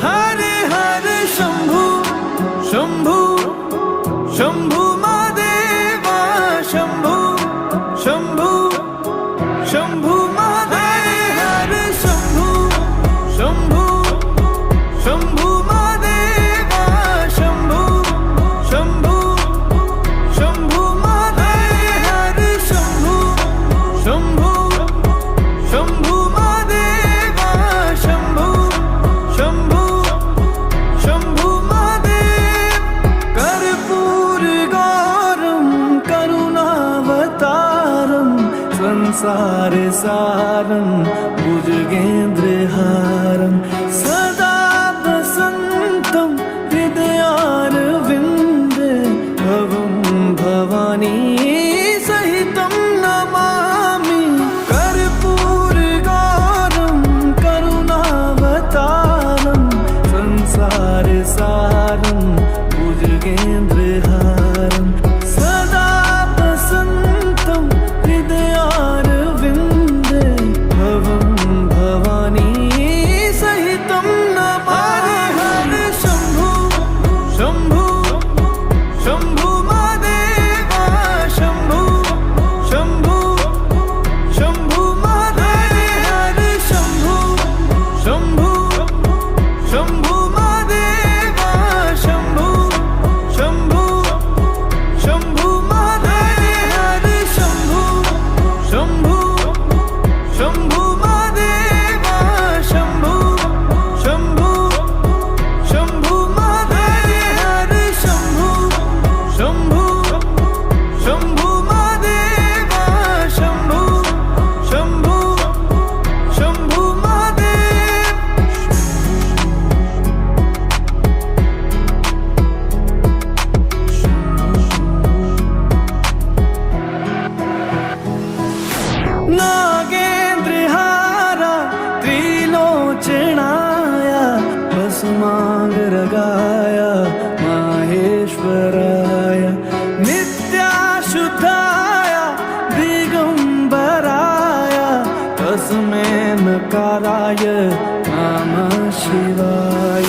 हरे हरे शंभू शंभू शंभू महादेवा शंभू शंभू शंभू महादेव हरे शंभू शंभू शंभू महादेवा शंभू शंभू शंभू महादेव हरे शंभू शंभू शंभू महादेवा शंभू शंभू शंभू महादेव कर्पूर गौरम करुणावतारम संसार सारम भुजगेन्द्रहारम सदा वसन्तं हृदयारविन्दे भवं भवानी सहितं नमामि कर्पूर गौरम करुणावतारम संसार सारम भुजगेन्द्रहारम सदा वसन्तं हृदयारविन्दे भवं भवानी सहितं नमामि हरे शंभू शंभू शंभू महादेवा शंभू शंभू शंभू महादेव हरे शंभू शंभू शंभू महादेवा शंभू शंभू शंभू महादेव हरे शंभू शंभू शंभू महादेवा शंभू शंभू शंभू महादेव हरे शंभू शंभू शंभू महादेवा शंभू शंभू शंभू महादेव नागेन्द्रहारा त्रिलोचनाय भस्मांगरागाय माहेश्वराय नित्याशुद्धाय दिगंबराय तस्मै नकाराय नमः शिवाय।